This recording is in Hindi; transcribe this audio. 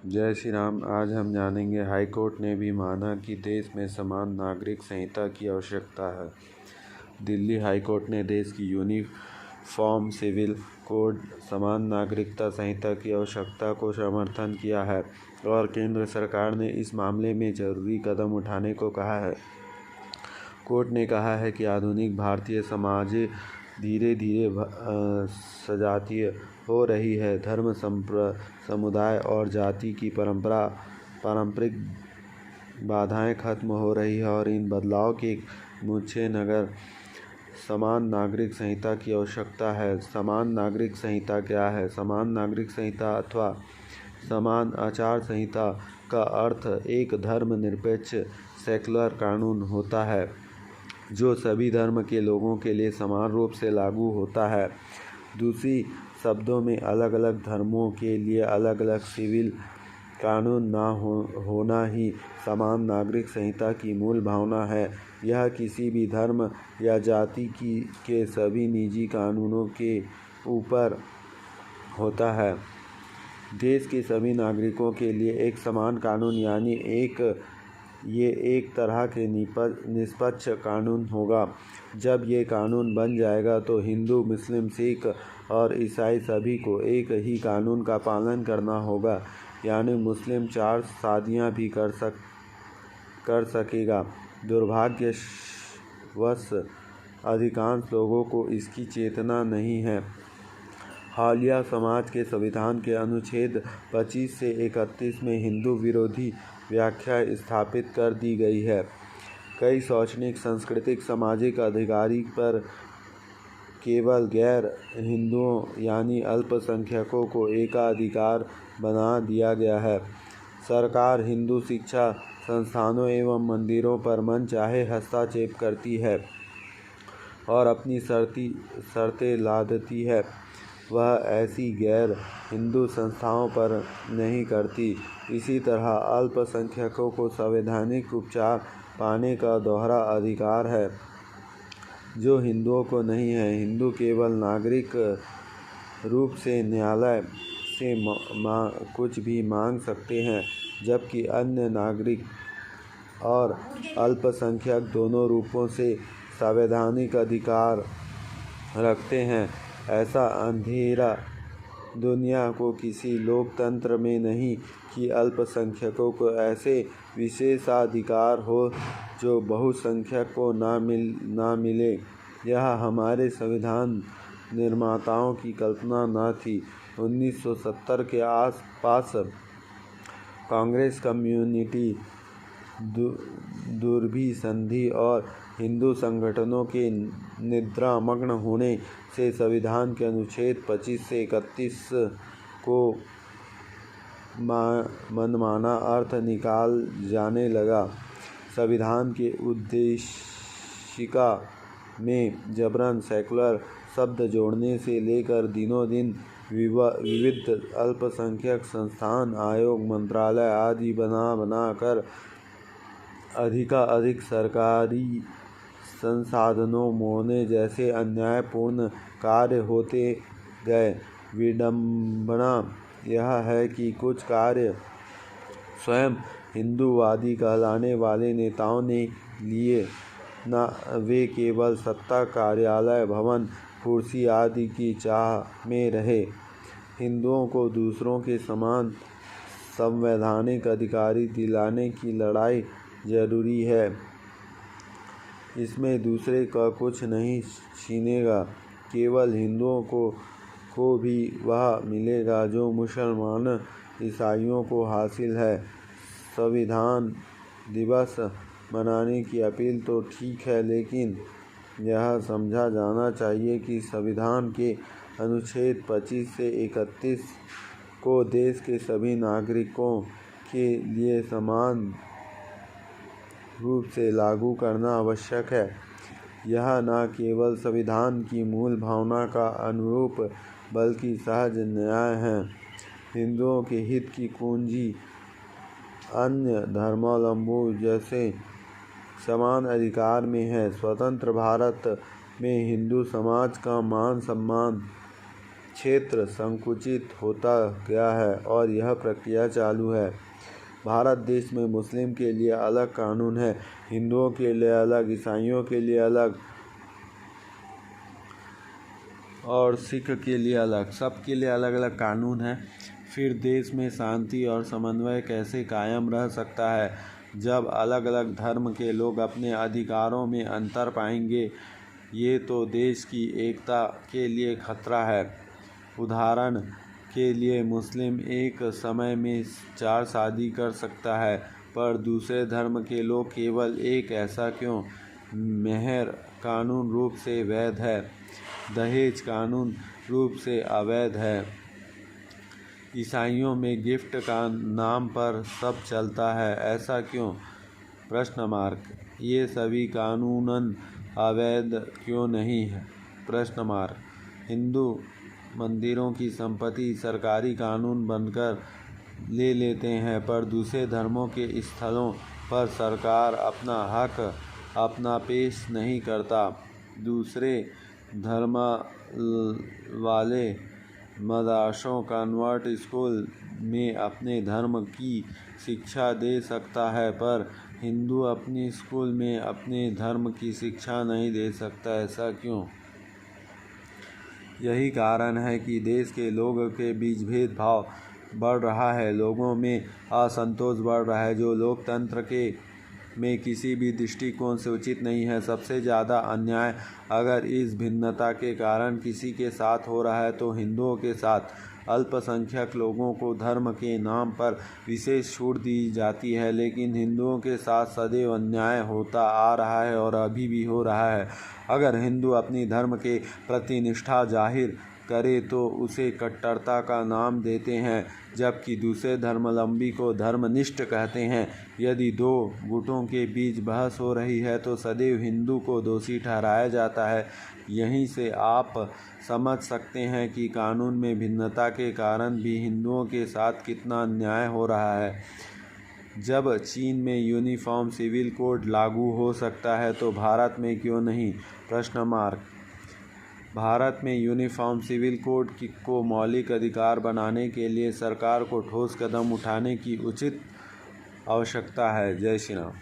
जय श्री राम। आज हम जानेंगे, हाईकोर्ट ने भी माना कि देश में समान नागरिक संहिता की आवश्यकता है। दिल्ली हाईकोर्ट ने देश की यूनिफॉर्म सिविल कोड समान नागरिकता संहिता की आवश्यकता को समर्थन किया है और केंद्र सरकार ने इस मामले में जरूरी कदम उठाने को कहा है। कोर्ट ने कहा है कि आधुनिक भारतीय समाज धीरे धीरे सजातीय हो रही है। धर्म, समुदाय और जाति की पारंपरिक बाधाएं खत्म हो रही है और इन बदलाव के मद्देनजर समान नागरिक संहिता की आवश्यकता है। समान नागरिक संहिता क्या है? समान नागरिक संहिता अथवा समान आचार संहिता का अर्थ एक धर्मनिरपेक्ष सेक्युलर कानून होता है जो सभी धर्म के लोगों के लिए समान रूप से लागू होता है। दूसरी शब्दों में, अलग अलग धर्मों के लिए अलग अलग सिविल कानून होना ही समान नागरिक संहिता की मूल भावना है। यह किसी भी धर्म या जाति के सभी निजी कानूनों के ऊपर होता है। देश के सभी नागरिकों के लिए एक समान कानून यानी ये एक तरह के निष्पक्ष कानून होगा। जब ये कानून बन जाएगा तो हिंदू, मुस्लिम, सिख और ईसाई सभी को एक ही कानून का पालन करना होगा। यानी मुस्लिम 4 शादियां भी कर सकेगा। दुर्भाग्यवश अधिकांश लोगों को इसकी चेतना नहीं है। हालिया समाज के संविधान के अनुच्छेद 25 से 31 में हिंदू विरोधी व्याख्या स्थापित कर दी गई है। कई शैक्षणिक, सांस्कृतिक, सामाजिक अधिकार पर केवल गैर हिंदुओं यानी अल्पसंख्यकों को एकाधिकार बना दिया गया है। सरकार हिंदू शिक्षा संस्थानों एवं मंदिरों पर मनचाहे हस्तक्षेप करती है और अपनी शर्तें लादती है। वह ऐसी गैर हिंदू संस्थाओं पर नहीं करती। इसी तरह अल्पसंख्यकों को संवैधानिक उपचार पाने का दोहरा अधिकार है जो हिंदुओं को नहीं है। हिंदू केवल नागरिक रूप से न्यायालय से कुछ भी मांग सकते हैं, जबकि अन्य नागरिक और अल्पसंख्यक दोनों रूपों से संवैधानिक अधिकार रखते हैं। ऐसा अंधेरा दुनिया को किसी लोकतंत्र में नहीं कि अल्पसंख्यकों को ऐसे विशेषाधिकार हो जो बहुसंख्यक को ना मिले। यह हमारे संविधान निर्माताओं की कल्पना न थी। 1970 के आसपास कांग्रेस, कम्युनिटी, दुर्भी संधि और हिंदू संगठनों के निद्रामग्न होने से संविधान के अनुच्छेद 25 से 31 को मनमाना अर्थ निकाल जाने लगा। संविधान के उद्देशिका में जबरन सेक्युलर शब्द जोड़ने से लेकर दिनों दिन विविध अल्पसंख्यक संस्थान, आयोग, मंत्रालय आदि बना कर अधिक सरकारी संसाधनों मोड़ने जैसे अन्यायपूर्ण कार्य होते गए। विडंबना यह है कि कुछ कार्य स्वयं हिंदूवादी कहलाने वाले नेताओं ने लिए न वे केवल सत्ता, कार्यालय, भवन, कुर्सी आदि की चाह में रहे। हिंदुओं को दूसरों के समान संवैधानिक अधिकार दिलाने की लड़ाई जरूरी है। इसमें दूसरे का कुछ नहीं छीनेगा, केवल हिंदुओं को भी वह मिलेगा जो मुसलमान, ईसाइयों को हासिल है। संविधान दिवस मनाने की अपील तो ठीक है, लेकिन यह समझा जाना चाहिए कि संविधान के अनुच्छेद 25 से 31 को देश के सभी नागरिकों के लिए समान रूप से लागू करना आवश्यक है। यह न केवल संविधान की मूल भावना का अनुरूप बल्कि सहज न्याय है। हिंदुओं के हित की कुंजी अन्य धर्मावलंबियों जैसे समान अधिकार में है। स्वतंत्र भारत में हिंदू समाज का मान सम्मान क्षेत्र संकुचित होता गया है और यह प्रक्रिया चालू है। भारत देश में मुस्लिम के लिए अलग कानून है, हिंदुओं के लिए अलग, ईसाइयों के लिए अलग और सिख के लिए अलग, सबके लिए अलग अलग कानून है। फिर देश में शांति और समन्वय कैसे कायम रह सकता है जब अलग अलग धर्म के लोग अपने अधिकारों में अंतर पाएंगे? ये तो देश की एकता के लिए खतरा है। उदाहरण के लिए मुस्लिम एक समय में 4 शादी कर सकता है, पर दूसरे धर्म के लोग केवल एक। ऐसा क्यों? मेहर कानून रूप से वैध है, दहेज कानून रूप से अवैध है। ईसाइयों में गिफ्ट का नाम पर सब चलता है, ऐसा क्यों? ये सभी कानूनन अवैध क्यों नहीं है? हिंदू मंदिरों की संपत्ति सरकारी कानून बनकर ले लेते हैं, पर दूसरे धर्मों के स्थलों पर सरकार अपना हक अपना पेश नहीं करता। दूसरे धर्म वाले मदरसों कन्वेंट स्कूल में अपने धर्म की शिक्षा दे सकता है, पर हिंदू अपने स्कूल में अपने धर्म की शिक्षा नहीं दे सकता। ऐसा क्यों? यही कारण है कि देश के लोगों के बीच भेदभाव बढ़ रहा है, लोगों में असंतोष बढ़ रहा है, जो लोकतंत्र के में किसी भी दृष्टिकोण से उचित नहीं है। सबसे ज़्यादा अन्याय अगर इस भिन्नता के कारण किसी के साथ हो रहा है तो हिंदुओं के साथ। अल्पसंख्यक लोगों को धर्म के नाम पर विशेष छूट दी जाती है, लेकिन हिंदुओं के साथ सदैव अन्याय होता आ रहा है और अभी भी हो रहा है। अगर हिंदू अपनी धर्म के प्रति निष्ठा जाहिर करे तो उसे कट्टरता का नाम देते हैं, जबकि दूसरे धर्मावलंबी को धर्मनिष्ठ कहते हैं। यदि 2 गुटों के बीच बहस हो रही है तो सदैव हिंदू को दोषी ठहराया जाता है। यहीं से आप समझ सकते हैं कि कानून में भिन्नता के कारण भी हिंदुओं के साथ कितना अन्याय हो रहा है। जब चीन में यूनिफॉर्म सिविल कोड लागू हो सकता है तो भारत में क्यों नहीं? भारत में यूनिफॉर्म सिविल कोड को मौलिक अधिकार बनाने के लिए सरकार को ठोस कदम उठाने की उचित आवश्यकता है। जय श्री राम।